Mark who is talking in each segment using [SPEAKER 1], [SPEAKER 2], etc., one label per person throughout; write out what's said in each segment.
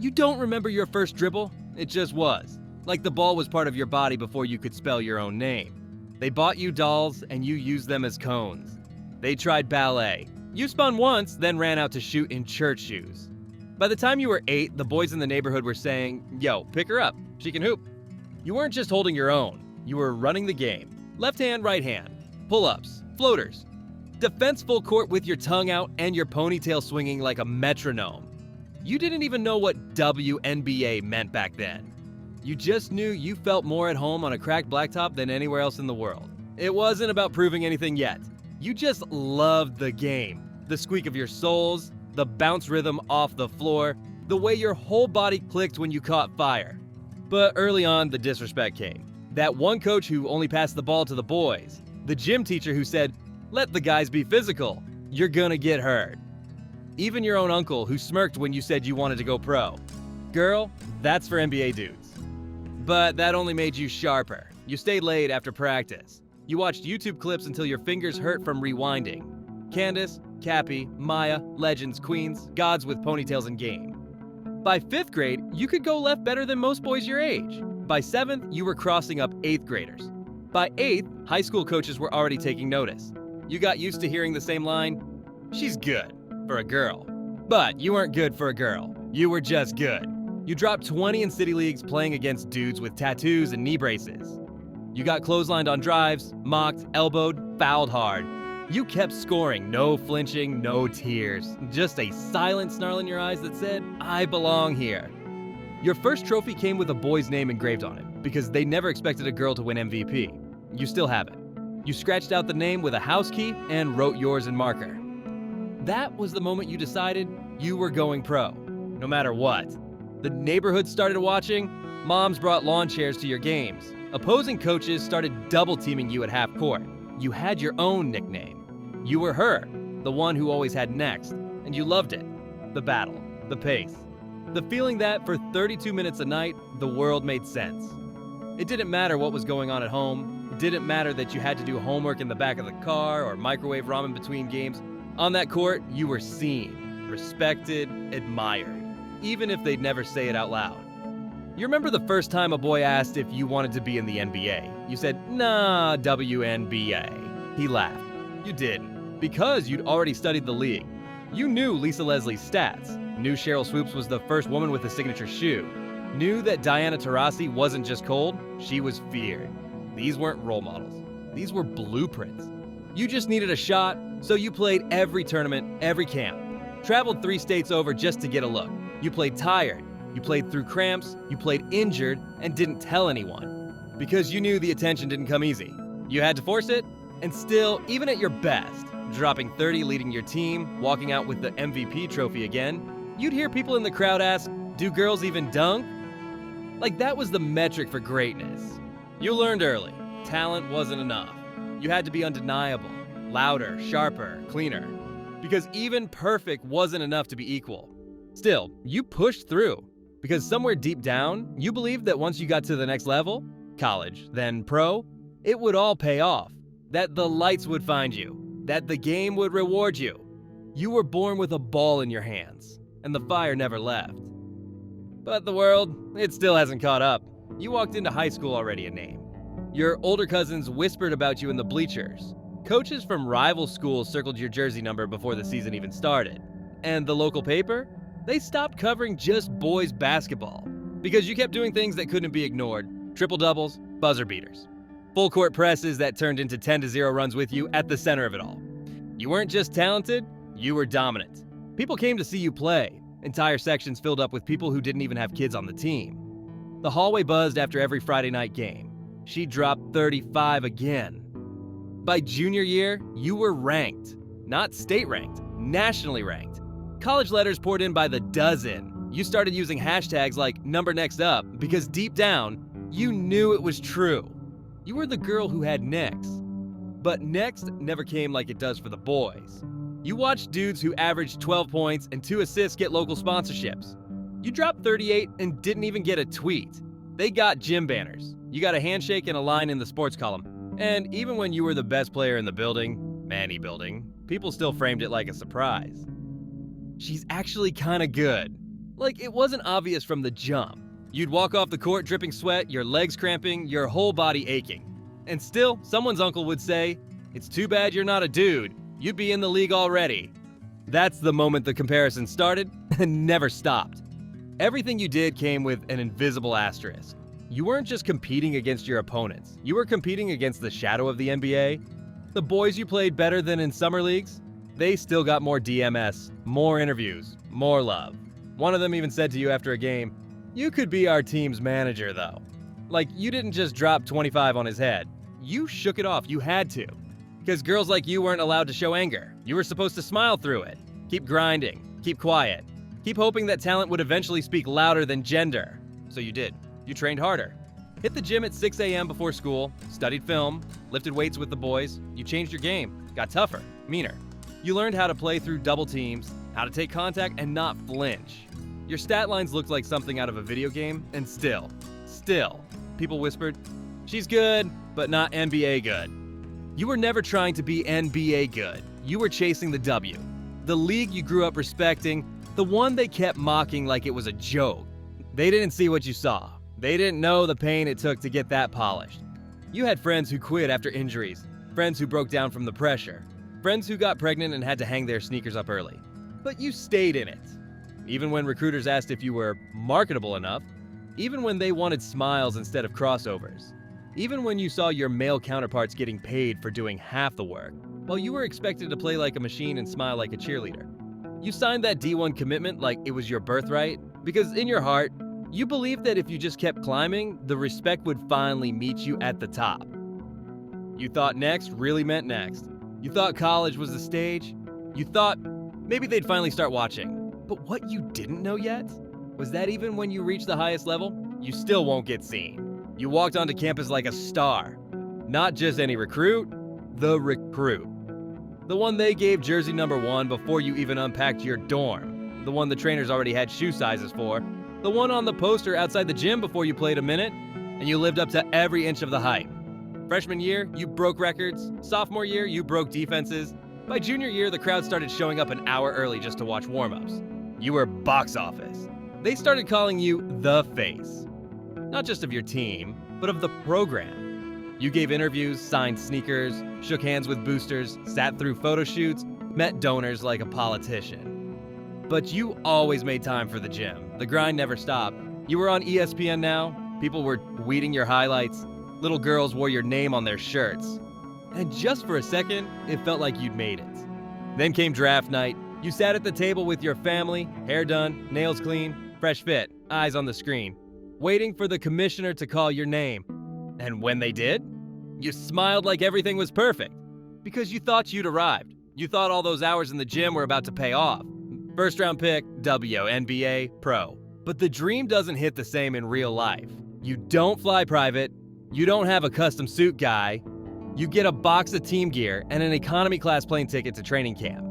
[SPEAKER 1] You don't remember your first dribble? It just was. Like the ball was part of your body before you could spell your own name. They bought you dolls and you used them as cones. They tried ballet. You spun once, then ran out to shoot in church shoes. By the time you were 8, the boys in the neighborhood were saying, "Yo, pick her up. She can hoop." You weren't just holding your own. You were running the game. Left hand, right hand. Pull-ups, floaters. Defense full court with your tongue out and your ponytail swinging like a metronome. You didn't even know what WNBA meant back then. You just knew you felt more at home on a cracked blacktop than anywhere else in the world. It wasn't about proving anything yet. You just loved the game. The squeak of your soles, the bounce rhythm off the floor, the way your whole body clicked when you caught fire. But early on, the disrespect came. That one coach who only passed the ball to the boys. The gym teacher who said, "Let the guys be physical. You're gonna get hurt." Even your own uncle who smirked when you said you wanted to go pro. Girl, that's for NBA dudes. But that only made you sharper. You stayed late after practice. You watched YouTube clips until your fingers hurt from rewinding. Candace, Cappy, Maya, legends, queens, gods with ponytails and game. By 5th grade, you could go left better than most boys your age. By 7th, you were crossing up 8th graders. By 8th, high school coaches were already taking notice. You got used to hearing the same line, "She's good for a girl." But you weren't good for a girl. You were just good. You dropped 20 in city leagues playing against dudes with tattoos and knee braces. You got clotheslined on drives, mocked, elbowed, fouled hard. You kept scoring, no flinching, no tears. Just a silent snarl in your eyes that said, "I belong here." Your first trophy came with a boy's name engraved on it, because they never expected a girl to win MVP. You still have it. You scratched out the name with a house key and wrote yours in marker. That was the moment you decided you were going pro, no matter what. The neighborhood started watching, moms brought lawn chairs to your games, opposing coaches started double teaming you at half court. You had your own nickname. You were her, the one who always had next, and you loved it. The battle, the pace, the feeling that for 32 minutes a night, the world made sense. It didn't matter what was going on at home. It didn't matter that you had to do homework in the back of the car or microwave ramen between games. On that court, you were seen, respected, admired, even if they'd never say it out loud. You remember the first time a boy asked if you wanted to be in the NBA. You said, "Nah, WNBA." He laughed. You didn't, because you'd already studied the league. You knew Lisa Leslie's stats, knew Cheryl Swoops was the first woman with a signature shoe, knew that Diana Taurasi wasn't just cold, she was feared. These weren't role models. These were blueprints. You just needed a shot, so you played every tournament, every camp. Traveled 3 states over just to get a look. You played tired, you played through cramps, you played injured, and didn't tell anyone. Because you knew the attention didn't come easy. You had to force it, and still, even at your best, dropping 30 leading your team, walking out with the MVP trophy again, you'd hear people in the crowd ask, "Do girls even dunk?" Like that was the metric for greatness. You learned early, talent wasn't enough. You had to be undeniable, louder, sharper, cleaner. Because even perfect wasn't enough to be equal. Still, you pushed through. Because somewhere deep down, you believed that once you got to the next level, college, then pro, it would all pay off. That the lights would find you. That the game would reward you. You were born with a ball in your hands, and the fire never left. But the world, it still hasn't caught up. You walked into high school already a name. Your older cousins whispered about you in the bleachers. Coaches from rival schools circled your jersey number before the season even started. And the local paper? They stopped covering just boys basketball. Because you kept doing things that couldn't be ignored. Triple doubles, buzzer beaters. Full court presses that turned into 10-0 runs with you at the center of it all. You weren't just talented, you were dominant. People came to see you play. Entire sections filled up with people who didn't even have kids on the team. The hallway buzzed after every Friday night game. She dropped 35 again. By junior year, you were ranked. Not state ranked, nationally ranked. College letters poured in by the dozen. You started using hashtags like #NextUp because deep down, you knew it was true. You were the girl who had next. But next never came like it does for the boys. You watched dudes who averaged 12 points and 2 assists get local sponsorships. You dropped 38 and didn't even get a tweet. They got gym banners. You got a handshake and a line in the sports column. And even when you were the best player in the building, Manny building, people still framed it like a surprise. She's actually kinda good. Like it wasn't obvious from the jump. You'd walk off the court dripping sweat, your legs cramping, your whole body aching. And still, someone's uncle would say, "It's too bad you're not a dude. You'd be in the league already." That's the moment the comparison started and never stopped. Everything you did came with an invisible asterisk. You weren't just competing against your opponents. You were competing against the shadow of the NBA. The boys you played better than in summer leagues, they still got more DMS, more interviews, more love. One of them even said to you after a game, "You could be our team's manager, though." Like, you didn't just drop 25 on his head. You shook it off. You had to. Because girls like you weren't allowed to show anger. You were supposed to smile through it. Keep grinding. Keep quiet. Keep hoping that talent would eventually speak louder than gender. So you did. You trained harder. Hit the gym at 6 a.m. before school, studied film, lifted weights with the boys. You changed your game. Got tougher, meaner. You learned how to play through double teams, how to take contact and not flinch. Your stat lines looked like something out of a video game, and still, people whispered, "She's good, but not NBA good." You were never trying to be NBA good. You were chasing the W. The league you grew up respecting, the one they kept mocking like it was a joke. They didn't see what you saw. They didn't know the pain it took to get that polished. You had friends who quit after injuries, friends who broke down from the pressure, friends who got pregnant and had to hang their sneakers up early. But you stayed in it. Even when recruiters asked if you were marketable enough, even when they wanted smiles instead of crossovers, even when you saw your male counterparts getting paid for doing half the work, while you were expected to play like a machine and smile like a cheerleader. You signed that D1 commitment like it was your birthright, because in your heart, you believed that if you just kept climbing, the respect would finally meet you at the top. You thought next really meant next. You thought college was the stage. You thought maybe they'd finally start watching. But what you didn't know yet was that even when you reach the highest level, you still won't get seen. You walked onto campus like a star. Not just any recruit, the recruit. The one they gave jersey number 1 before you even unpacked your dorm. The one the trainers already had shoe sizes for. The one on the poster outside the gym before you played a minute, and you lived up to every inch of the hype. Freshman year, you broke records. Sophomore year, you broke defenses. By junior year, the crowd started showing up an hour early just to watch warm-ups. You were box office. They started calling you the face. Not just of your team, but of the program. You gave interviews, signed sneakers, shook hands with boosters, sat through photo shoots, met donors like a politician. But you always made time for the gym. The grind never stopped. You were on ESPN Now. People were tweeting your highlights. Little girls wore your name on their shirts. And just for a second, it felt like you'd made it. Then came draft night. You sat at the table with your family, hair done, nails clean, fresh fit, eyes on the screen, waiting for the commissioner to call your name. And when they did, you smiled like everything was perfect. Because you thought you'd arrived. You thought all those hours in the gym were about to pay off. First round pick, WNBA, pro. But the dream doesn't hit the same in real life. You don't fly private. You don't have a custom suit guy. You get a box of team gear and an economy class plane ticket to training camp.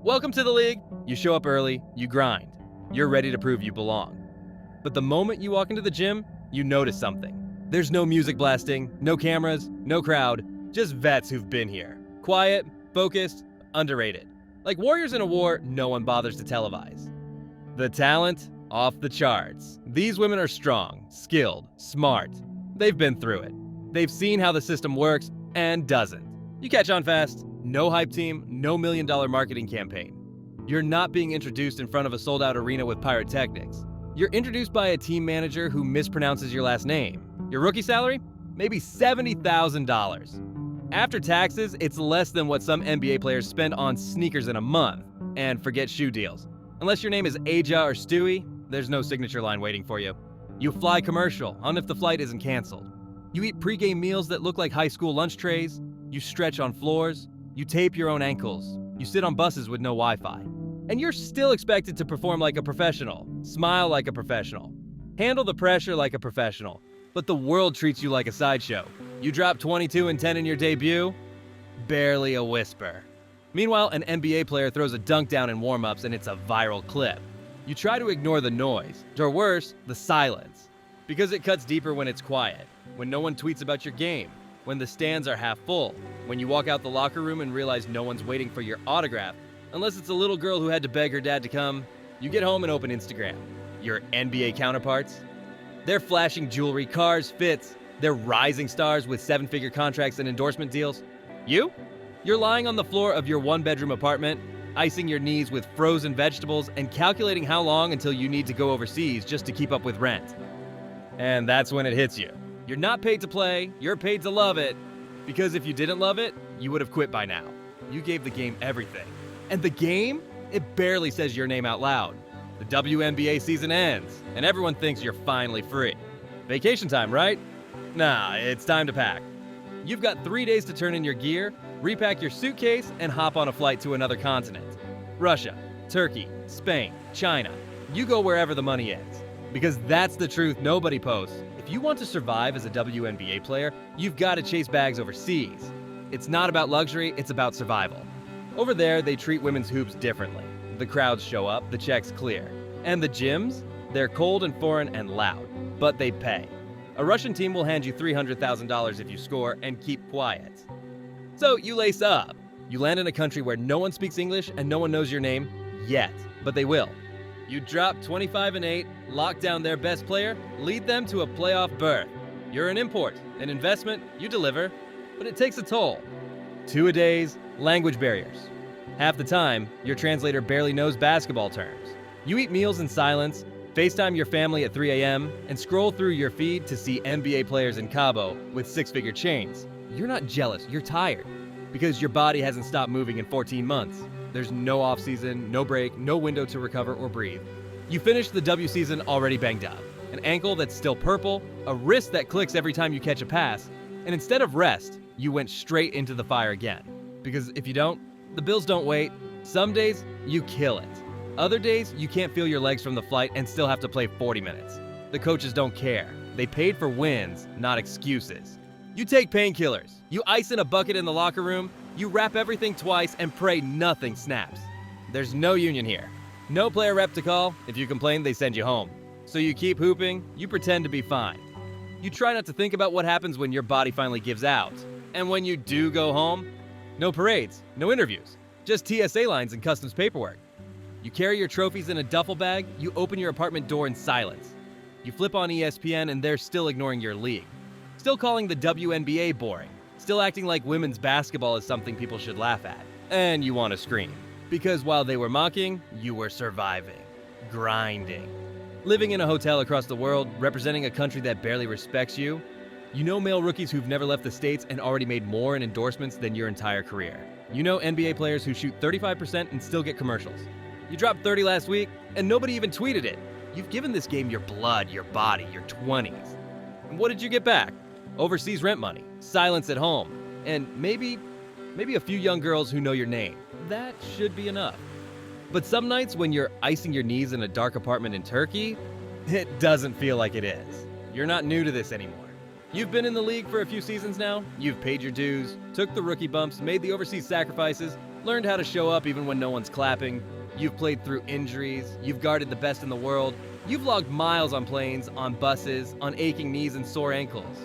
[SPEAKER 1] Welcome to the league. You show up early, you grind. You're ready to prove you belong. But the moment you walk into the gym, you notice something. There's no music blasting, no cameras, no crowd, just vets who've been here. Quiet, focused, underrated. Like warriors in a war no one bothers to televise. The talent, off the charts. These women are strong, skilled, smart. They've been through it. They've seen how the system works and doesn't. You catch on fast. No hype team, no $1 million marketing campaign. You're not being introduced in front of a sold-out arena with pyrotechnics. You're introduced by a team manager who mispronounces your last name. Your rookie salary? Maybe $70,000. After taxes, it's less than what some NBA players spend on sneakers in a month. And forget shoe deals. Unless your name is Aja or Stewie, there's no signature line waiting for you. You fly commercial, on if the flight isn't canceled. You eat pregame meals that look like high school lunch trays. You stretch on floors. You tape your own ankles. You sit on buses with no Wi-Fi. And you're still expected to perform like a professional, smile like a professional, handle the pressure like a professional. But the world treats you like a sideshow. You drop 22 and 10 in your debut, barely a whisper. Meanwhile, an NBA player throws a dunk down in warm-ups and it's a viral clip. You try to ignore the noise, or worse, the silence. Because it cuts deeper when it's quiet, when no one tweets about your game, when the stands are half full, when you walk out the locker room and realize no one's waiting for your autograph, unless it's a little girl who had to beg her dad to come. You get home and open Instagram. your NBA counterparts. They're flashing jewelry, cars, fits. They're rising stars with 7-figure contracts and endorsement deals. You're lying on the floor of your 1-bedroom apartment, icing your knees with frozen vegetables and calculating how long until you need to go overseas just to keep up with rent. And that's when it hits you. You're not paid to play, you're paid to love it. Because if you didn't love it, you would have quit by now. You gave the game everything. And the game? It barely says your name out loud. The WNBA season ends, and everyone thinks you're finally free. Vacation time, right? Nah, it's time to pack. You've got 3 days to turn in your gear, repack your suitcase, and hop on a flight to another continent. Russia, Turkey, Spain, China. You go wherever the money is. Because that's the truth nobody posts. If you want to survive as a WNBA player, you've got to chase bags overseas. It's not about luxury, it's about survival. Over there, they treat women's hoops differently. The crowds show up, the checks clear. And the gyms? They're cold and foreign and loud, but they pay. A Russian team will hand you $300,000 if you score and keep quiet. So you lace up. You land in a country where no one speaks English and no one knows your name yet, but they will. You drop 25-8, lock down their best player, lead them to a playoff berth. You're an import, an investment, you deliver, but it takes a toll. 2-a-days, language barriers. Half the time, your translator barely knows basketball terms. You eat meals in silence, FaceTime your family at 3 a.m., and scroll through your feed to see NBA players in Cabo with 6-figure chains. You're not jealous, you're tired, because your body hasn't stopped moving in 14 months. There's no off-season, no break, no window to recover or breathe. You finish the W season already banged up. An ankle that's still purple, a wrist that clicks every time you catch a pass, and instead of rest, you went straight into the fire again. Because if you don't, the bills don't wait. Some days, you kill it. Other days, you can't feel your legs from the flight and still have to play 40 minutes. The coaches don't care. They paid for wins, not excuses. You take painkillers. You ice in a bucket in the locker room. You wrap everything twice and pray nothing snaps. There's no union here. No player rep to call. If you complain, they send you home. So you keep hooping. You pretend to be fine. You try not to think about what happens when your body finally gives out. And when you do go home, no parades, no interviews, just TSA lines and customs paperwork. You carry your trophies in a duffel bag, you open your apartment door in silence. You flip on ESPN and they're still ignoring your league. Still calling the WNBA boring. Still acting like women's basketball is something people should laugh at. And you want to scream. Because while they were mocking, you were surviving. Grinding. Living in a hotel across the world, representing a country that barely respects you. You know male rookies who've never left the States and already made more in endorsements than your entire career. You know NBA players who shoot 35% and still get commercials. You dropped 30 last week, and nobody even tweeted it. You've given this game your blood, your body, your 20s. And what did you get back? Overseas rent money, silence at home, and maybe a few young girls who know your name. That should be enough. But some nights when you're icing your knees in a dark apartment in Turkey, it doesn't feel like it is. You're not new to this anymore. You've been in the league for a few seasons now, you've paid your dues, took the rookie bumps, made the overseas sacrifices, learned how to show up even when no one's clapping. You've played through injuries, you've guarded the best in the world, you've logged miles on planes, on buses, on aching knees and sore ankles.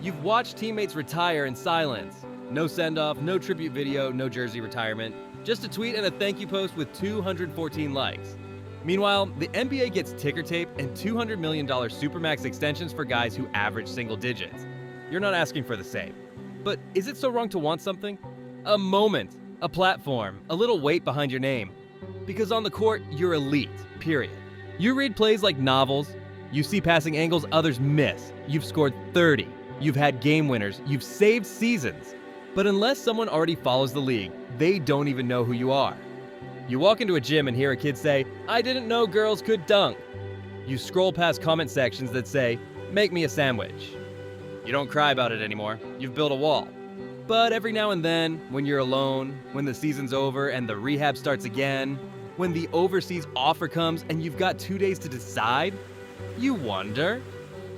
[SPEAKER 1] You've watched teammates retire in silence. No send-off, no tribute video, no jersey retirement. Just a tweet and a thank you post with 214 likes. Meanwhile, the NBA gets ticker tape and $200 million Supermax extensions for guys who average single digits. You're not asking for the same. But is it so wrong to want something? A moment, a platform, a little weight behind your name. Because on the court, you're elite, period. You read plays like novels. You see passing angles others miss. You've scored 30. You've had game winners. You've saved seasons. But unless someone already follows the league, they don't even know who you are. You walk into a gym and hear a kid say, "I didn't know girls could dunk." You scroll past comment sections that say, "Make me a sandwich." You don't cry about it anymore. You've built a wall. But every now and then, when you're alone, when the season's over and the rehab starts again, when the overseas offer comes and you've got 2 days to decide, you wonder,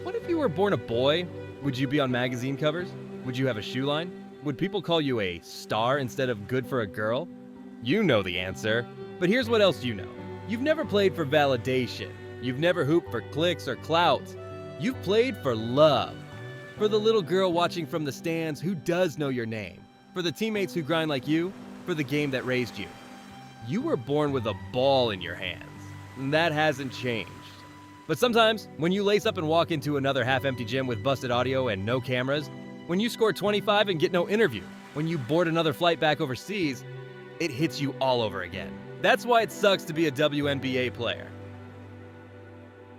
[SPEAKER 1] what if you were born a boy? Would you be on magazine covers? Would you have a shoe line? Would people call you a star instead of good for a girl? You know the answer. But here's what else you know. You've never played for validation. You've never hooped for clicks or clout. You've played for love. For the little girl watching from the stands who does know your name. For the teammates who grind like you. For the game that raised you. You were born with a ball in your hands. And that hasn't changed. But sometimes, when you lace up and walk into another half-empty gym with busted audio and no cameras, when you score 25 and get no interview, when you board another flight back overseas, it hits you all over again. That's why it sucks to be a WNBA player.